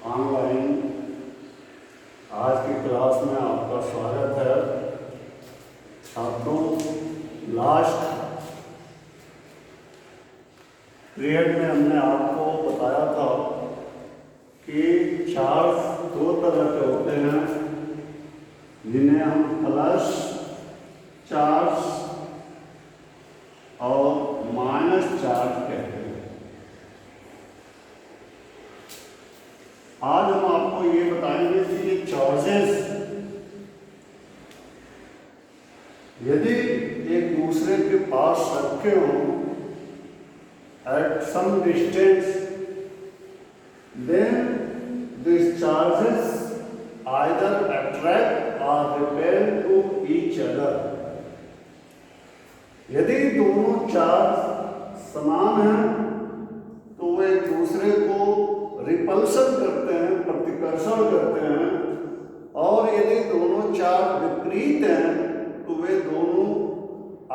Online आज की class में आपका स्वागत है। छात्रों, लास्ट पीरियड में हमने आपको बताया था कि चार्ज दो तरह के होते हैं, जिन्हें हम प्लस चार्ज और माइनस चार्ज कहते हैं। आज हम आपको ये बताएंगे कि ये चार्जेस यदि एक दूसरे के पास रखे हों at some distance, then these charges either attract or repel to each other. यदि दोनों चार्ज समान हैं तो वे एक दूसरे को रिपल्सन करते हैं, प्रतिकर्षण करते हैं, और यदि दोनों चार्ज विपरीत हैं तो वे दोनों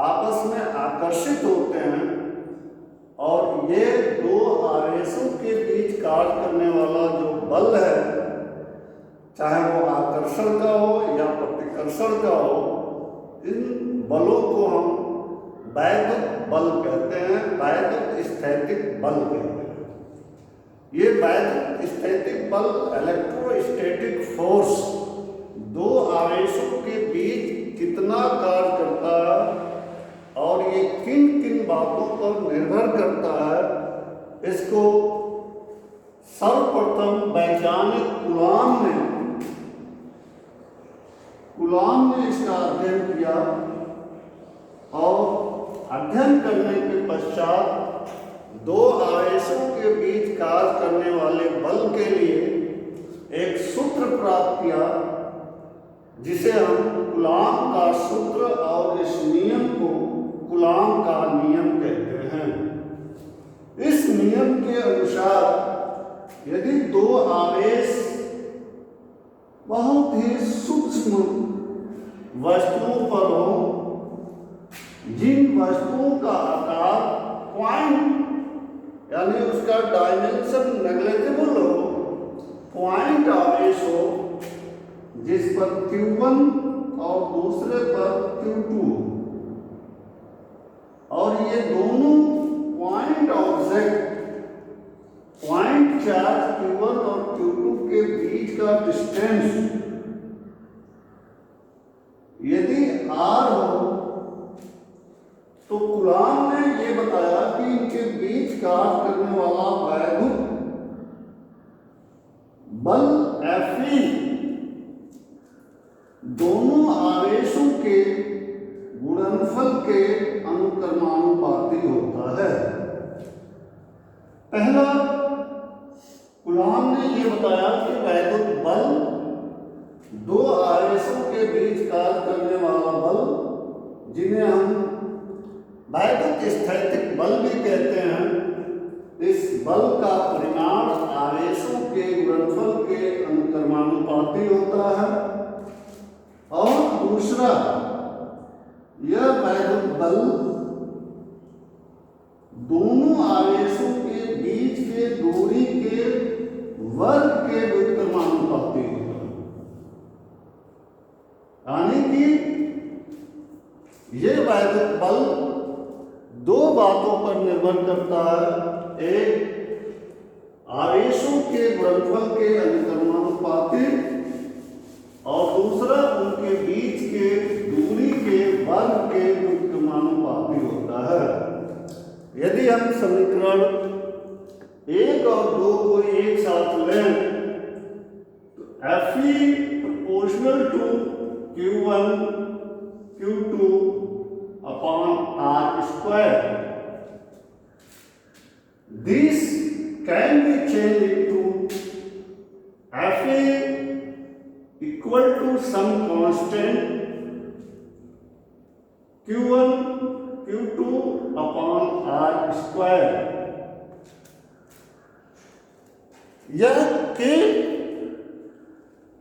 आपस में आकर्षित होते हैं। और ये दो आवेशों के बीच कार्य करने वाला जो बल है, चाहे वो आकर्षण का हो या प्रतिकर्षण का हो, इन बलों को हम वैद्युत बल कहते हैं, वैद्युत स्थैतिक बल कहते हैं। ये वैद्युत स्थैतिक बल, इलेक्ट्रोस्टैटिक फोर्स, दो आवेशों के बीच कितना कार्य करता है और ये किन किन बातों पर निर्भर करता है, इसको सर्वप्रथम वैज्ञानिक कूलॉम ने इसका अध्ययन किया। और अध्ययन करने के पश्चात दो आवेशों के बीच कार्य करने वाले बल के लिए एक सूत्र प्राप्त किया, जिसे हम कूलॉम का सूत्र और इस नियम को कूलॉम का नियम कहते हैं। इस नियम के अनुसार यदि दो आवेश बहुत ही सूक्ष्म वस्तुओं पर हो, जिन वस्तुओं का आकार पॉइंट यानी उसका डायमेंशन नेग्लिजिबल हो, पॉइंट आवेश हो, जिस पर Q1 और दूसरे पर Q2, और ये दोनों point object, point charge Q1 और Q2 के बीच का डिस्टेंस यदि R हो, तो कूलॉम ने ये बताया कि इनके बीच कार्य करने वाला वैद्युत बल Fe दोनों आवेशों के गुणनफल के अनुक्रमानुपाती होता है। पहला, कूलॉम ने ये बताया कि वैद्युत बल, दो आवेशों के बीच कार्य करने वाला बल, जिन्हें हम वैद्युत स्थैतिक बल भी कहते हैं, इस बल का परिमाण आवेशों के गुणनफल के अनुक्रमानुपाती होता है। और दूसरा, यह वैद्युत बल दोनों आवेशों के बीच के दूरी के वर्ग के व्युत्क्रमानुपाती होता है। यानी कि यह वैद्युत बल दो बातों पर निर्भर करता है। एक, आवेशों के गुणनफल के अनुक्रमानुपाती, और दूसरा, उनके बीच के दूरी के वर्ग के व्युत्क्रमानुपाती होता है। यदि हम समीकरण 1 और 2 को एक साथ लें तो Fe proportional to Q1 Q2 upon R square, this can be changed into Fa equal to some constant Q1 Q2 upon R square। यह K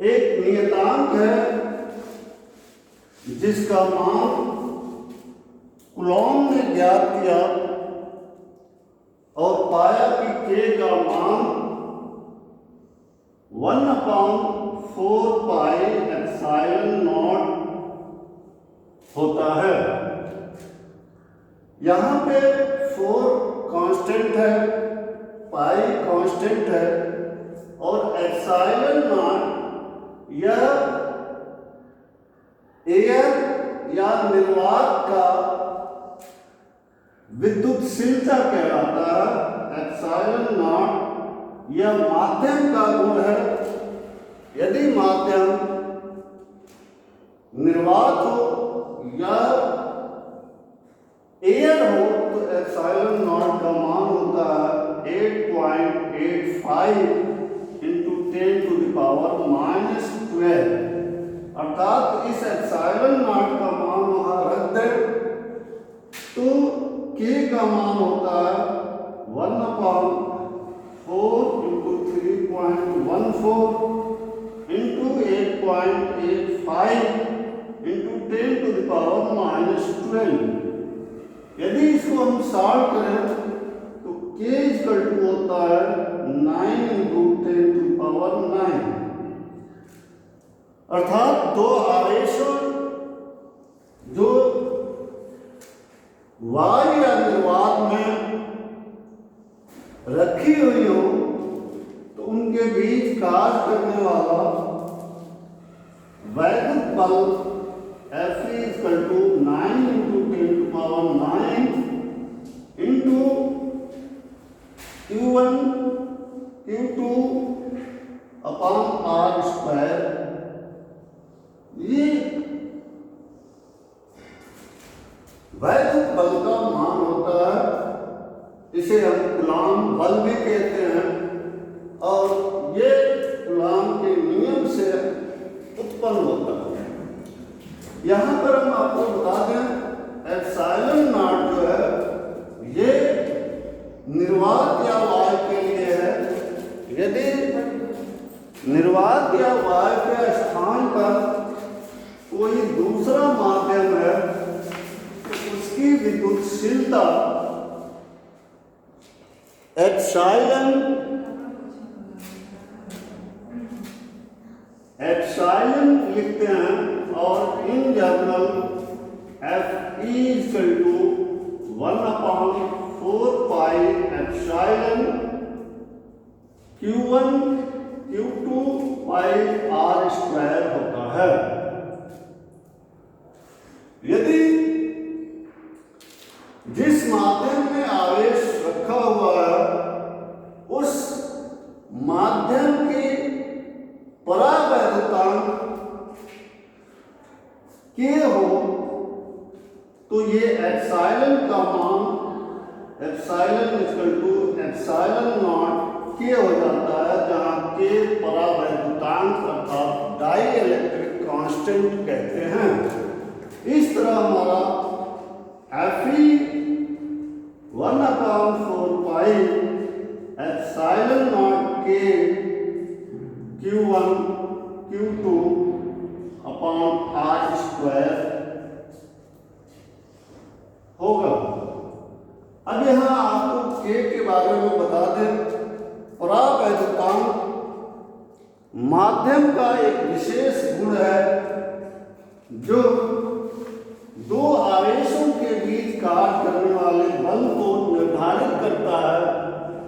एक नियतांक है जिसका मान कूलॉम ने ज्ञात किया और पाया कि K का मान 1/4πε0 होता है। यहाँ पे 4 कांस्टेंट है, पाई कांस्टेंट है और ε0 यह एयर या निर्वात का विद्युतशीलता कहलाता है। ε0 यह माध्यम का गुण है। यदि माध्यम निर्वात हो या एयर हो तो ε0 का मान होता है 8.85 × 10⁻⁻12। अर्थात इस ε0 का मान वहां रख दें तो k का मान होता है 1/4 × 3.14 × 8.85 × 10⁻12। यदि इसको हम सॉल्व करें तो k होता है 9 × 10⁻9। अर्थात दो आवेशों जो वायु या निर्वात में रखी हुई हो तो उनके बीच कार्य करने वाला वैद्युत बल F = 9 × 10⁻9 into Q1 Q2 upon R²। ये वैद्युत बल का मान होता है। इसे हम कूलॉम बल भी कहते हैं और ये कूलॉम के नियम से उत्पन्न होता है। यहाँ पर हम आपको बता दें ε0 जो है ये निर्वात या वायु के लिए है। यदि निर्वात या वायु के स्थान पर कोई दूसरा माध्यम है तो उसकी विद्युतशीलता एप्सिलॉन लिखते हैं और in general Fe = 1/4πε Q1 Q2/R² होता है। यदि जिस माध्यम में आवेश रखा हुआ है उस माध्यम की परावैद्युतांक K हो तो ये एप्सिलॉन का मान एप्सिलॉन = ε0 K हो जाता है, जहां K परावैद्युतांक अर्थात डाई इलेक्ट्रिक कांस्टेंट कहते हैं। इस तरह हमारा Fe 1/4πε0 K Q1 Q2/R² होगा। अब यहां आपको K के बारे में बता दें। परावैद्युतांक माध्यम का एक विशेष गुण है जो दो आवेशों के बीच कार्य करने वाले बल को निर्धारित करता है।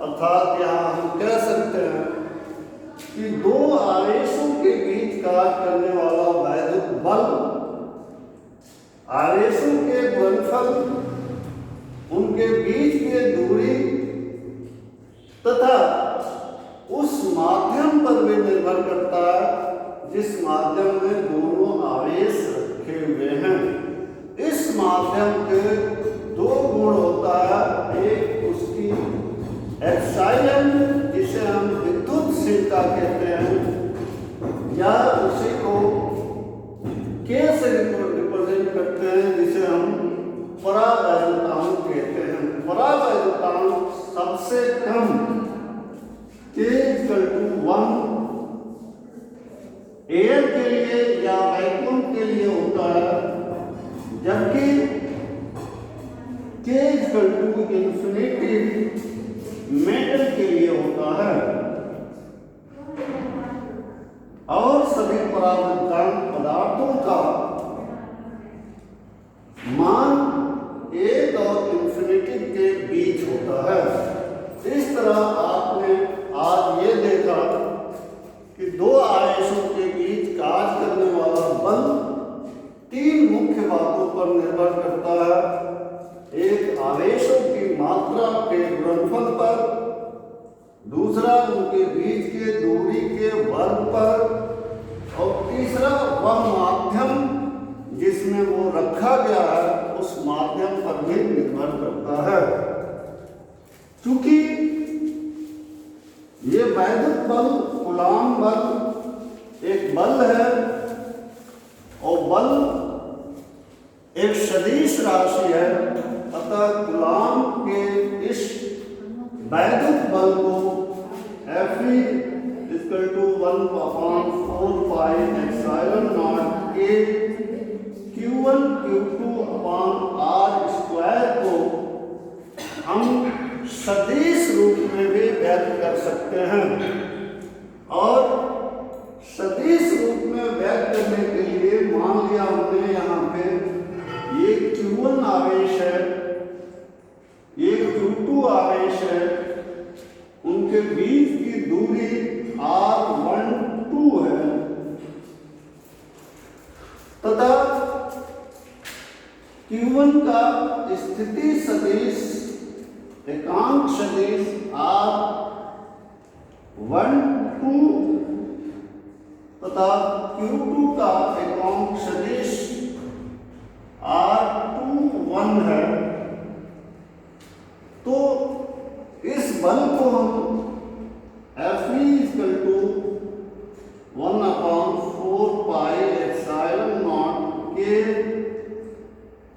अर्थात यहाँ हम कह सकते हैं कि दो आवेशों के बीच कार्य करने वाला वैद्युत बल आवेशों के गुणनफल, उनके बीच की दूरी तथा उस माध्यम पर भी निर्भर करता है जिस माध्यम में दोनों आवेश रखे हुए हैं। इस माध्यम के दो गुण होता है, एक उसकी एप्सिलॉन जिसे हम विद्युतशीलता कहते हैं या उसी को K से रिप्रेजेंट करते हैं जिसे हम परावैद्युतांक कहते हैं। परावैद्युतांक सबसे कम K = 1 एयर के लिए या वैक्यूम के लिए होता है, जबकि K = मेटल के लिए होता है। तरह आपने आज ये देखा कि दो आवेशों के बीच कार्य करने वाला बल तीन मुख्य बातों पर निर्भर करता है। एक आवेशों की मात्रा के गुणनफल पर, दूसरा उनके बीच के दूरी के वर्ग पर, और तीसरा वह माध्यम जिसमें वो रखा गया है उस माध्यम पर भी निर्भर करता है। क्योंकि ये वैद्युत बल, कूलाम बल एक बल है और बल एक सदिश राशि है। अतः कूलाम के इस वैद्युत बल को Fe = 1/4 pi epsilon naught K Q1 Q2/r² को हम सदिश रूप में भी व्यक्त कर सकते हैं। और सदिश रूप में व्यक्त करने के लिए मान लिया हमने यहाँ पे ये Q1 आवेश है, ये Q2 आवेश है, उनके बीच की दूरी r12 है तथा Q1 का स्थिति सदिश एकांक सदिश r12 तथा Q2 का एकांक सदिश r21 है। तो इस बल को हम Fe = 1/4 pi epsilon naught K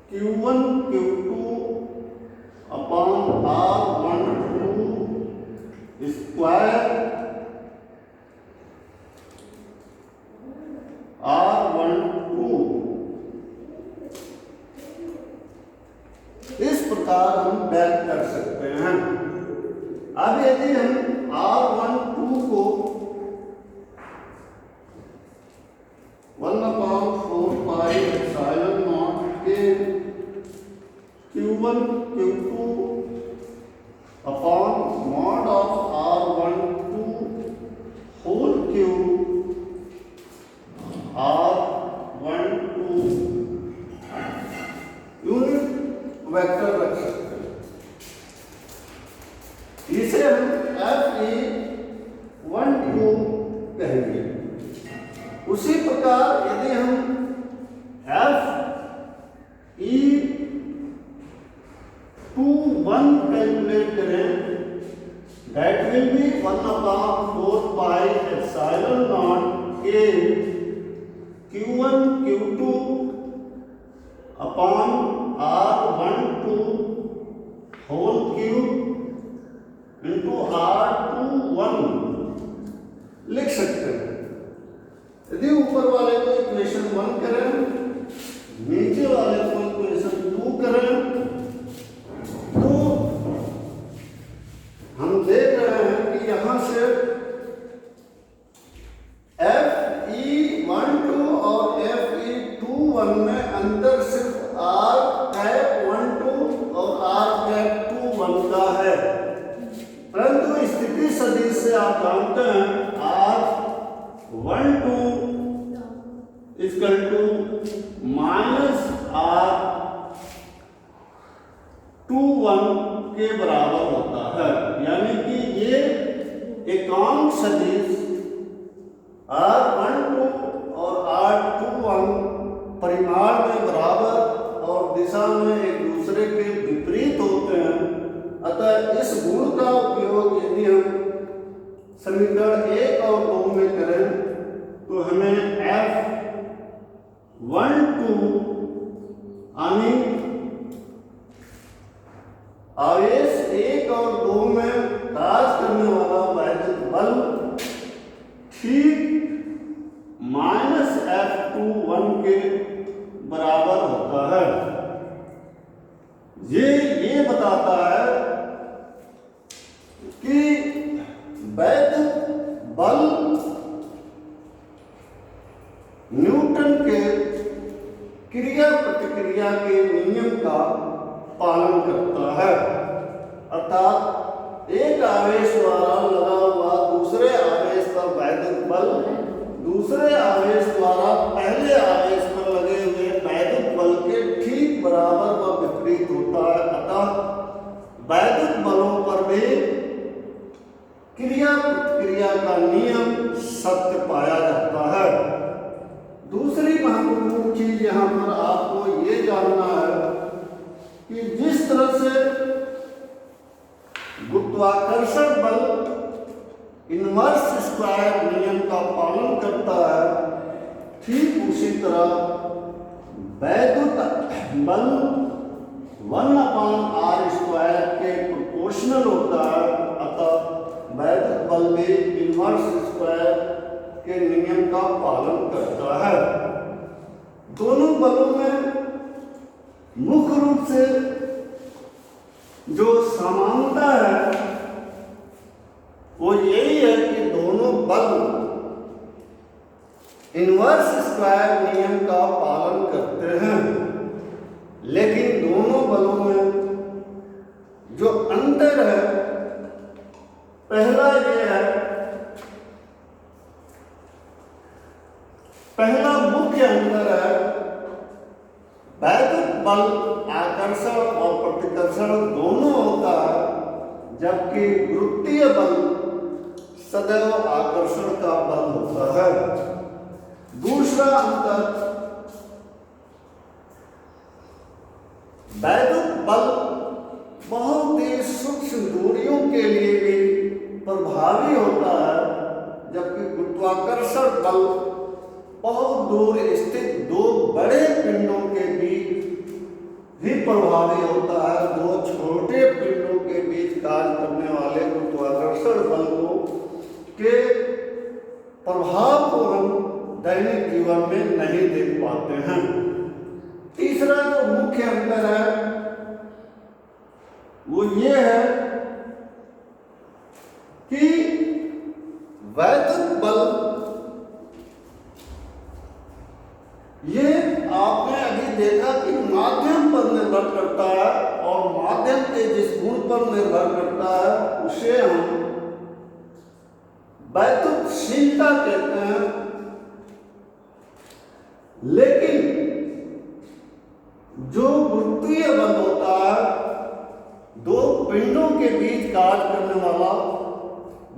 Q1 Q2/r12 square r12 इस प्रकार हम व्यक्त कर सकते हैं। अब यदि हम r12 को 1/4 pi epsilon naught के Q1 Q2 upon mod of r12 whole cube r12 unit vector रख सकते हैं। इसे हम Fe12 कहेंगे। उसी प्रकार यदि हम Fe21 कैलकुलेट करें, that will be 1/4 pi epsilon naught K Q1 Q2 upon r12 whole cube into r21 लिख सकते हैं। यदि ऊपर वाले को इक्वेशन 1 करें, नीचे वाले को इक्वेशन 2 करें, तो हम देख रहे हैं कि यहां से Fe12 और Fe21 में अंतर सिर्फ r12 और r21 का है। परंतु स्थिति सदिश से आप जानते हैं r12 -r21 के बराबर होता है। यानी कि ये एकांक सदिश r12 और r21 परिमाण में बराबर और दिशा में एक दूसरे के विपरीत होते हैं। अतः इस गुण का उपयोग यदि हम समीकरण 1 और 2 में करें तो हमें F12 यानी आवेश 1 और 2 में कार्य करने वाला वैद्युत बल ठीक -F21 के बराबर होता है। ये बताता है कि वैद्युत बल न्यूटन के क्रिया प्रतिक्रिया के नियम का पालन करता है। अर्थात एक आवेश द्वारा लगा हुआ दूसरे आवेश पर वैद्युत बल दूसरे आवेश द्वारा पहले आवेश पर लगे हुए वैद्युत बल के ठीक बराबर व विपरीत होता है। अतः वैद्युत बलों पर भी क्रिया प्रतिक्रिया का नियम सत्य पाया जाता है। दूसरी महत्वपूर्ण चीज यहाँ पर आपको ये जानना है कि जिस तरह से गुरुत्वाकर्षण बल इनवर्स स्क्वायर नियम का पालन करता है, ठीक उसी तरह वैद्युत बल 1/r² के प्रोपोर्शनल होता है। अतः वैद्युत बल भी इनवर्स स्क्वायर के नियम का पालन करता है। दोनों बलों में मुख्य रूप से जो समानता है वो यही है कि दोनों बल इनवर्स स्क्वायर नियम का पालन करते हैं, लेकिन दोनों बलों में जो अंतर है पहला ये है, पहला मुख्य अंतर है वैद्युत बल आकर्षण और प्रतिकर्षण दोनों होता है, जबकि गुरुत्वीय बल सदैव आकर्षण का बल होता है। दूसरा अंतर, वैद्युत बल बहुत ही सूक्ष्म दूरियों के लिए भी प्रभावी होता है, जबकि गुरुत्वाकर्षण बल बहुत दूर स्थित दो बड़े पिंडों के बीच भी प्रभावी होता है। दो छोटे पिंडों के बीच कार्य करने वाले गुरुत्वाकर्षण बल को के प्रभाव को हम दैनिक जीवन में नहीं देख पाते हैं। तीसरा जो मुख्य अंतर है वो ये है कि वैद्युत बल ये आपने अभी देखा कि माध्यम पर निर्भर करता है और माध्यम के जिस गुण पर निर्भर करता है उसे हम वैद्युतशीलता कहते हैं। लेकिन जो गुरुत्वीय बल होता है, दो पिंडों के बीच कार्य करने वाला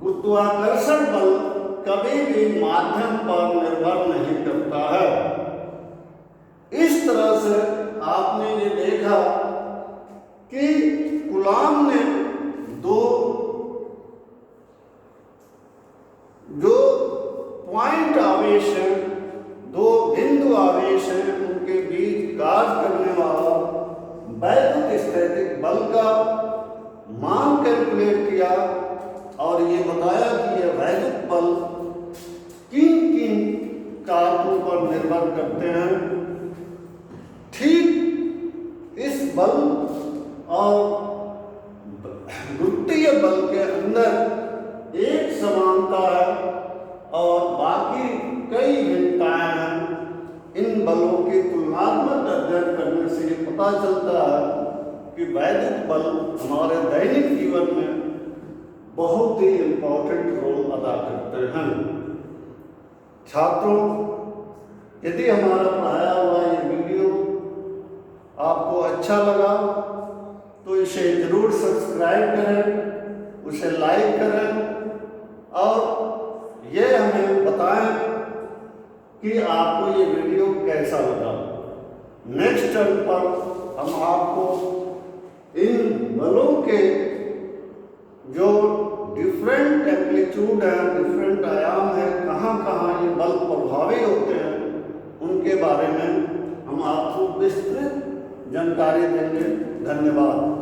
गुरुत्वाकर्षण बल कभी भी माध्यम पर निर्भर नहीं करता है। इस तरह से आपने ये देखा कि कूलॉम ने दो जो पॉइंट आवेश हैं, दो बिंदु आवेश हैं, उनके बीच कार्य करने वाला वैद्युत स्थैतिक बल का मान कैलकुलेट किया और ये बताया कि यह वैद्युत बल किन किन कारकों पर निर्भर करते हैं। ठीक इस बल और गुरुत्वीय बल के अंदर एक समानता है और बाकी कई भिन्नताएं हैं। इन बलों की तुलनात्मक अध्ययन करने से ये पता चलता है कि वैद्युत बल हमारे दैनिक जीवन में बहुत ही इम्पोर्टेंट रोल अदा करते हैं। छात्रों, यदि हमारा पढ़ाया हुआ ये वीडियो आपको अच्छा लगा तो इसे जरूर सब्सक्राइब करें, उसे लाइक करें और ये हमें बताएं कि आपको ये वीडियो कैसा लगा। नेक्स्ट टर्म पर हम आपको इन बलों के जो डिफरेंट एम्पलीट्यूड है, डिफरेंट आयाम है, कहाँ कहाँ ये बल प्रभावी होते हैं, उनके बारे में हम आपको विस्तृत जानकारी देंगे। धन्यवाद।